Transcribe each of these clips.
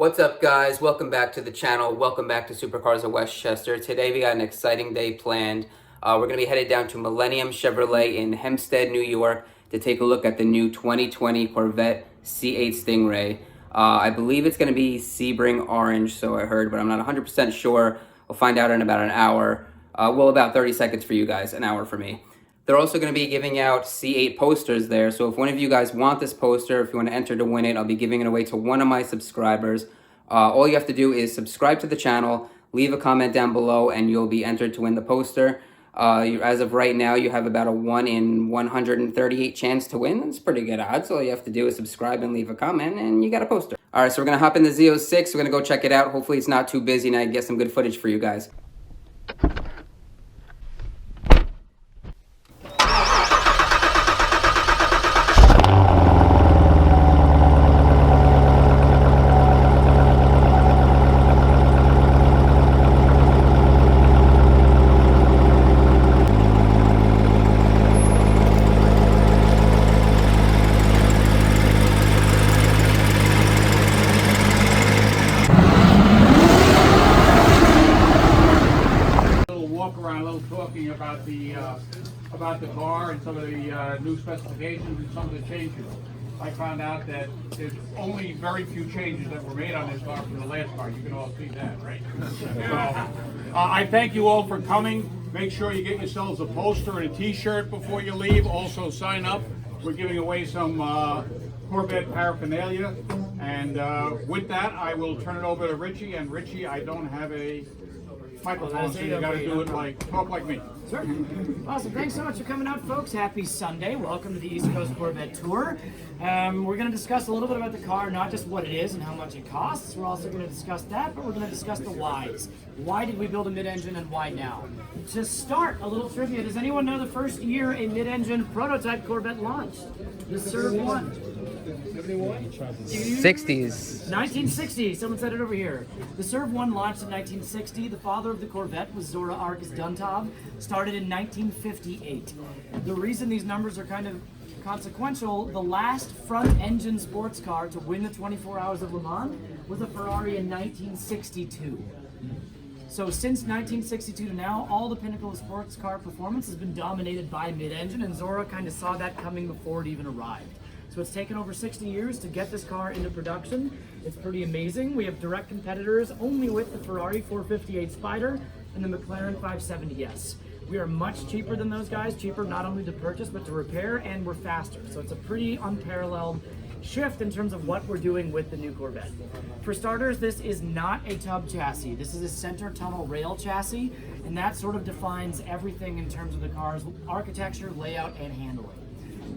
What's up, guys? Welcome back to the channel. Welcome back to Supercars of Westchester. Today we got an exciting day planned. We're going to be headed down to Millennium Chevrolet in Hempstead, New York to take a look at the new 2020 Corvette C8 Stingray. I believe it's going to be Sebring orange, so I heard, but I'm not 100% sure. We'll find out in about an hour. Well, about 30 seconds for you guys, an hour for me. They're also going to be giving out C8 posters there, so if one of you guys want this poster, if you want to enter to win it, I'll be giving it away to one of my subscribers. All you have to do is subscribe to the channel, leave a comment down below, and you'll be entered to win the poster. As of right now, you have about a 1 in 138 chance to win. That's pretty good odds. All you have to do is subscribe and leave a comment, and you got a poster. All right, so we're going to hop in the Z06. We're going to go check it out. Hopefully it's not too busy, and I can get some good footage for you guys. Talking about the car and some of the new specifications and some of the changes. I found out that there's only very few changes that were made on this car from the last car. You can all see that, right? So, I thank you all for coming. Make sure you get yourselves a poster and a t-shirt before you leave. Also sign up. We're giving away some Corvette paraphernalia. And with that, I will turn it over to Richie. And Richie, I don't have a microphone, so you got to do it talk like me. Sure. Awesome. Thanks so much for coming out, folks. Happy Sunday. Welcome to the East Coast Corvette Tour. We're going to discuss a little bit about the car, not just what it is and how much it costs. We're also going to discuss that, but we're going to discuss the whys. Why did we build a mid-engine and why now? To start, a little trivia. Does anyone know the first year a mid-engine prototype Corvette launched? The Serv 1. 60s. 1960. Someone said it over here. The Serv 1 launched in 1960. The father of the Corvette was Zora Arkus Duntov. Started in 1958. The reason these numbers are kind of consequential, the last front-engine sports car to win the 24 Hours of Le Mans was a Ferrari in 1962. So since 1962 to now, all the pinnacle of sports car performance has been dominated by mid-engine, and Zora kind of saw that coming before it even arrived. So it's taken over 60 years to get this car into production. It's pretty amazing. We have direct competitors only with the Ferrari 458 Spider and the McLaren 570S. We are much cheaper than those guys, cheaper not only to purchase but to repair, and we're faster. So it's a pretty unparalleled shift in terms of what we're doing with the new Corvette. For starters, this is not a tub chassis. This is a center tunnel rail chassis, and that sort of defines everything in terms of the car's architecture, layout, and handling.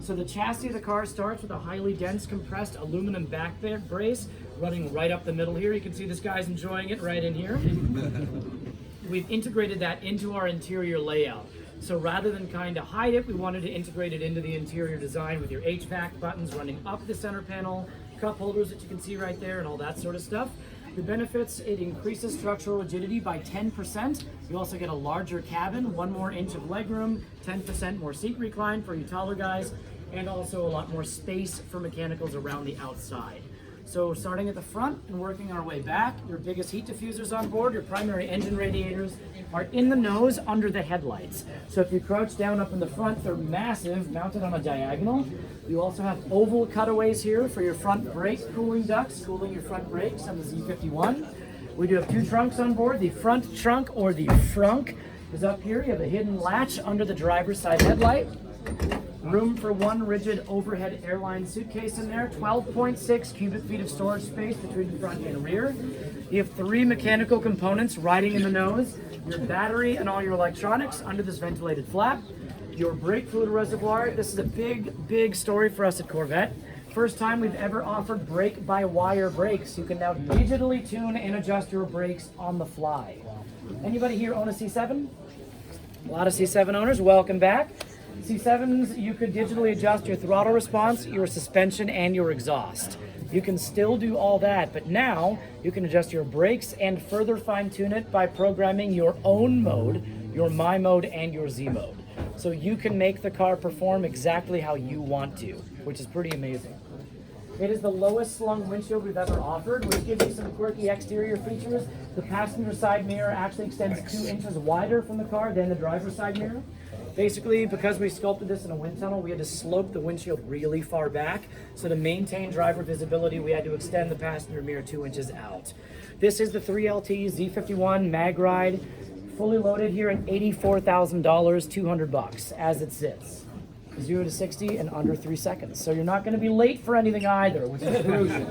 So the chassis of the car starts with a highly dense compressed aluminum back brace running right up the middle here. You can see this guy's enjoying it right in here. We've integrated that into our interior layout. So rather than kind of hide it, we wanted to integrate it into the interior design with your HVAC buttons running up the center panel, cup holders that you can see right there, and all that sort of stuff. The benefits, it increases structural rigidity by 10%. You also get a larger cabin, 1 more inch of legroom, 10% more seat recline for you taller guys, and also a lot more space for mechanicals around the outside. So starting at the front and working our way back, your biggest heat diffusers on board, your primary engine radiators are in the nose under the headlights. So if you crouch down up in the front, they're massive, mounted on a diagonal. You also have oval cutaways here for your front brake cooling ducts, cooling your front brakes on the Z51. We do have 2 trunks on board. The front trunk, or the frunk, is up here. You have a hidden latch under the driver's side headlight. Room for 1 rigid overhead airline suitcase in there, 12.6 cubic feet of storage space between the front and rear. You have 3 mechanical components riding in the nose, your battery and all your electronics under this ventilated flap, your brake fluid reservoir. This is a big story for us at Corvette. First time we've ever offered brake-by-wire brakes. You can now digitally tune and adjust your brakes on the fly. Anybody here own a C7? A lot of C7 owners, welcome back. C7s, you could digitally adjust your throttle response, your suspension, and your exhaust. You can still do all that, but now you can adjust your brakes and further fine-tune it by programming your own mode, your My mode, and your Z mode. So you can make the car perform exactly how you want to, which is pretty amazing. It is the lowest slung windshield we've ever offered, which gives you some quirky exterior features. The passenger side mirror actually extends 2 inches wider from the car than the driver's side mirror. Basically, because we sculpted this in a wind tunnel, we had to slope the windshield really far back. So to maintain driver visibility, we had to extend the passenger mirror 2 inches out. This is the 3LT Z51 Mag Ride, fully loaded here at $84,000, $200 as it sits. 0 to 60 in under 3 seconds. So you're not going to be late for anything either, which is crucial.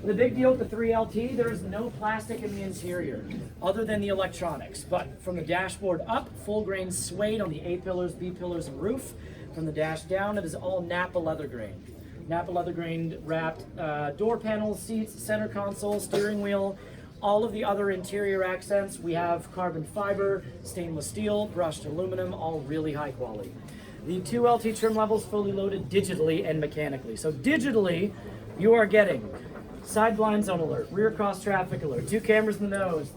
The big deal with the 3LT, there is no plastic in the interior other than the electronics. But from the dashboard up, full grain suede on the A pillars, B pillars, and roof. From the dash down, it is all Napa leather grain. Napa leather grain wrapped door panels, seats, center console, steering wheel. All of the other interior accents, we have carbon fiber, stainless steel, brushed aluminum, all really high quality. The 2LT trim levels fully loaded digitally and mechanically. So digitally, you are getting side blind zone alert, rear cross traffic alert, 2 cameras in the nose,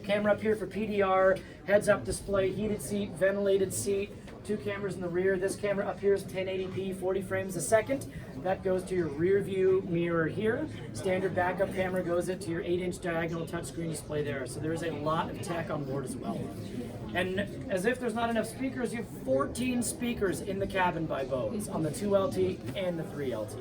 camera up here for PDR, heads up display, heated seat, ventilated seat, 2 cameras in the rear. This camera up here is 1080p, 40 frames a second. That goes to your rear view mirror here. Standard backup camera goes into your 8-inch diagonal touchscreen display there. So there is a lot of tech on board as well. And as if there's not enough speakers, you have 14 speakers in the cabin by Bose on the 2LT and the 3LT.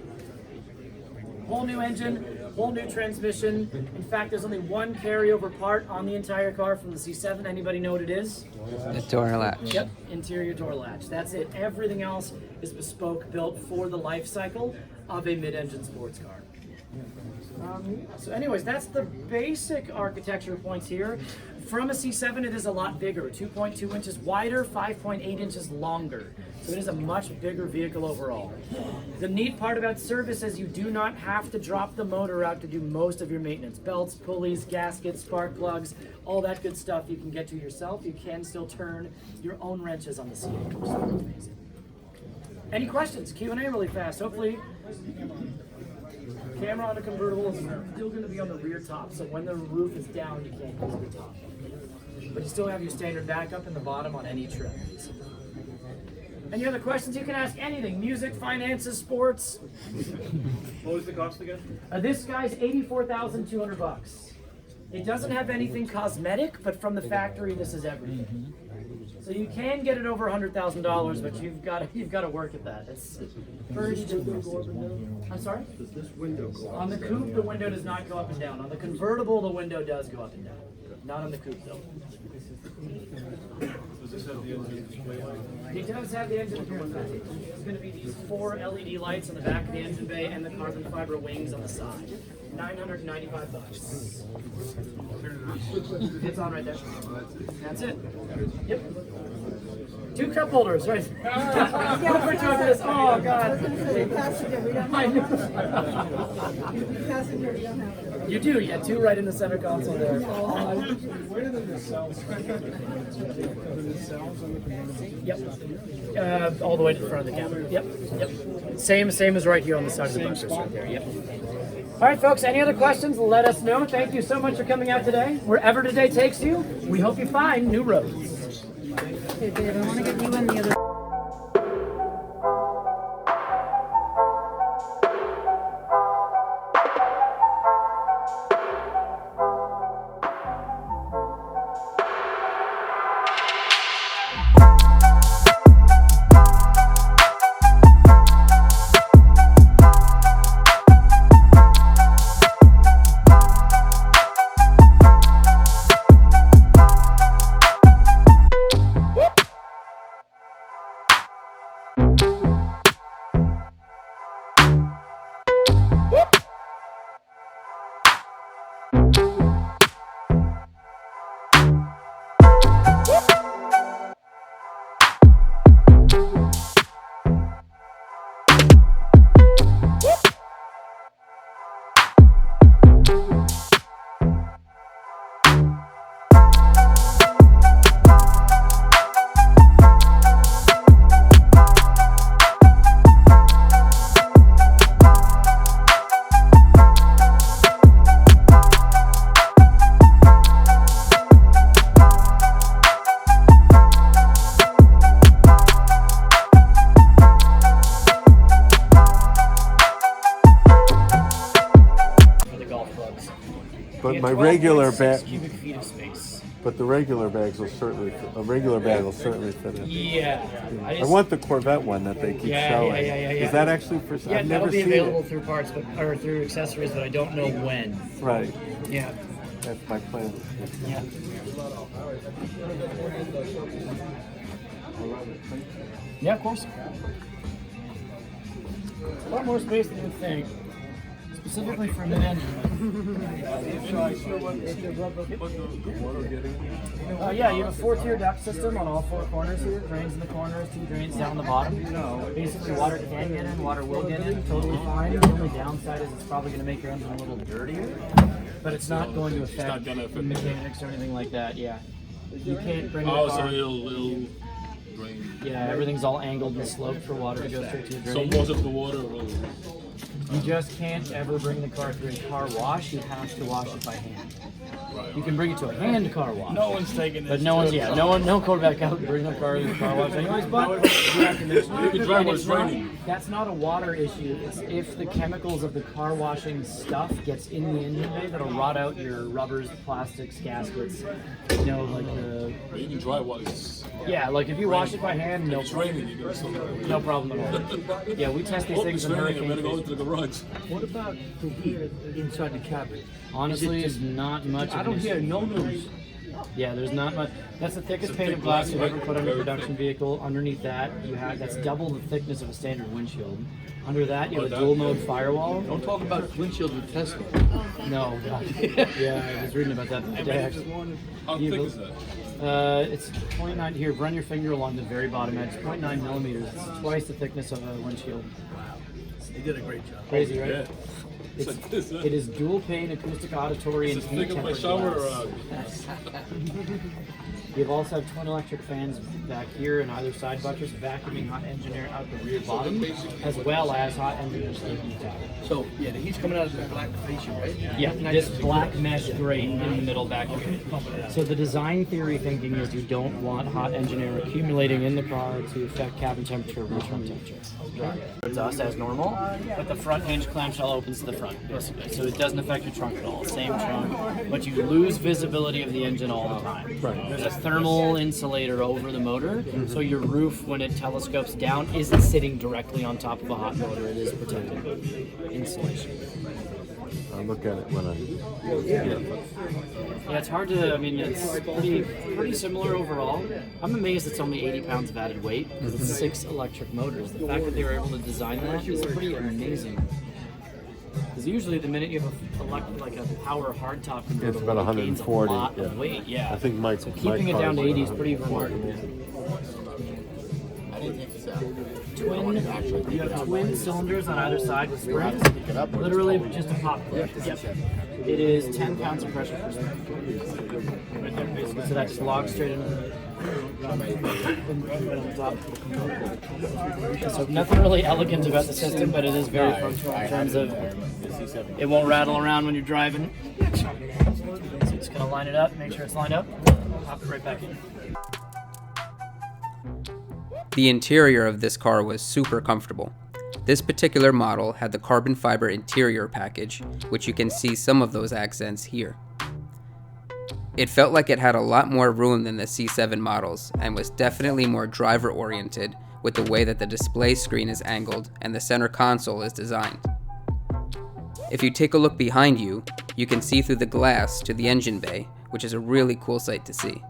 Whole new engine, whole new transmission. In fact, there's only one carryover part on the entire car from the C7. Anybody know what it is? The door latch. Yep, interior door latch. That's it. Everything else is bespoke, built for the life cycle of a mid-engine sports car. So anyways, that's the basic architecture points here. From a C7, it is a lot bigger, 2.2 inches wider, 5.8 inches longer. So it is a much bigger vehicle overall. The neat part about service is you do not have to drop the motor out to do most of your maintenance. Belts, pulleys, gaskets, spark plugs, all that good stuff you can get to yourself. You can still turn your own wrenches on the C8, which is amazing. Any questions? Q&A really fast. Hopefully, camera on a convertible is still going to be on the rear top, so when the roof is down, you can't use the top. But you still have your standard backup in the bottom on any trim. Any other questions? You can ask anything. Music, finances, sports. What was the cost again? This guy's $84,200. It doesn't have anything cosmetic, but from the factory, this is everything. So you can get it over $100,000, but you've got to work at that. It's pretty difficult. I'm sorry? Does this window go On the coupe, the window does not go up and down. On the convertible, the window does go up and down. Not on the coupe, though. Does this have the engine display light? It does have the engine appearance package. It's going to be these 4 LED lights on the back of the engine bay and the carbon fiber wings on the side. $995. It's on right there. That's it. Yep. 2 cup holders, right? Look for 2 of this. Oh, God. You do, yeah, 2 right in the center console there. Where do the cells? Yep. All the way to the front of the camera. Yep. Yep. Same as right here on the side of the bumpers right there. Yep. All right, folks, any other questions, let us know. Thank you so much for coming out today. Wherever today takes you, we hope you find new roads. Okay, Dave, I want to get you in the other. But You my have regular 12.6 bag, cubic feet of space. but the regular bags will certainly, a regular bag will certainly fit in. Yeah. I want the Corvette one that they keep showing. Yeah. Is that actually for? Yeah, I've that'll never be seen available it. through parts, or through accessories, but I don't know when. Right. Yeah. That's my plan. Yeah. Yeah, of course. A lot more space than you would think, specifically for a mid-engine. Yeah, you have a 4-tier duct system on all 4 corners here. Drains in the corners, 2 drains down the bottom. Basically, water can get in, water will get in, totally fine. The only downside is it's probably going to make your engine a little dirtier, but it's not going to affect the mechanics or anything like that. Yeah, you can't bring the car. So it'll drain. Yeah, everything's all angled and sloped for water to go straight to the So drain. most of the water will. You just can't ever bring the car through a car wash. You have to wash it by hand. You can bring it to a hand car wash. No one's taking this. But no one's, no Corvette out bring the car to the car wash anyways, but you have to make sure. You can drive And when it's it's not- raining. That's not a water issue. It's if the chemicals of the car washing stuff gets in the engine bay, that'll rot out your rubbers, plastics, gaskets. You know, like the, You can drive while it's like if you wash it by hand, no, raining. You can still drive. no problem at all. Yeah, we test these Oh, things it's in raining. I hurricane better go phase. into the garage. What about the heat inside the cabin? Honestly, it's not much. I of don't an hear issue. no news. Yeah, there's not much. That's the thickest painted glass you've ever put on a production vehicle. Underneath that, you have that's double the thickness of a standard windshield. Under that, you have a dual mode firewall. Don't talk about windshields with Tesla. No, God. Yeah, I was reading about that the other day, actually. How You thick have is that? It's 0.9. Here, run your finger along the very bottom edge. 0.9 millimeters. It's twice the thickness of a windshield. They did a great job. Crazy, right? Yeah. It's like this, huh? It is dual pane, acoustic, auditory, and Is it heat thick as my tempered shower glass. You've also have twin electric fans back here and either side buttress, vacuuming hot engine air out the rear bottom, as well as hot engine air safety top. So, yeah, the heat's coming out of the black fascia, right? Yeah, this black mesh grate in the middle vacuum. So the design theory thinking is you don't want hot engine air accumulating in the car to affect cabin temperature or room temperature. Exhaust as normal, but the front hinge clamshell opens to the front, basically. So it doesn't affect your trunk at all. Same trunk, but you lose visibility of the engine all the time. There's a thermal insulator over the motor, so your roof, when it telescopes down, isn't sitting directly on top of a hot motor. It is protected with insulation. I'll look at it when Yeah, it's hard to. I mean, it's pretty similar overall. I'm amazed it's only 80 pounds of added weight because it's 6 electric motors. The fact that they were able to design that is pretty amazing. Because usually, the minute you have a power hardtop converter, It's about it gains 140, a lot yeah. of weight. Yeah, I think Mike. so keeping it down to 80 is pretty remarkable. You have twin cylinders on either side with springs. Literally just a pop clip. Yep. It is 10 pounds of pressure per spring. Right there, basically. So that just logs straight into the top. So nothing really elegant about the system, but it is very functional in terms of it won't rattle around when you're driving. So just gonna line it up, make sure it's lined up, pop it right back in. The interior of this car was super comfortable. This particular model had the carbon fiber interior package, which you can see some of those accents here. It felt like it had a lot more room than the C7 models and was definitely more driver oriented with the way that the display screen is angled and the center console is designed. If you take a look behind you, you can see through the glass to the engine bay, which is a really cool sight to see.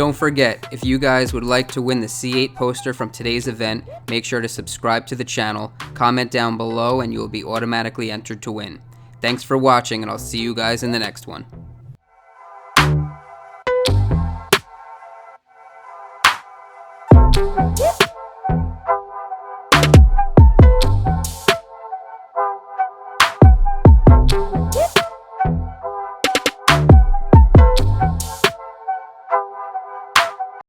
Don't forget, if you guys would like to win the C8 poster from today's event, make sure to subscribe to the channel, comment down below, and you will be automatically entered to win. Thanks for watching, and I'll see you guys in the next one.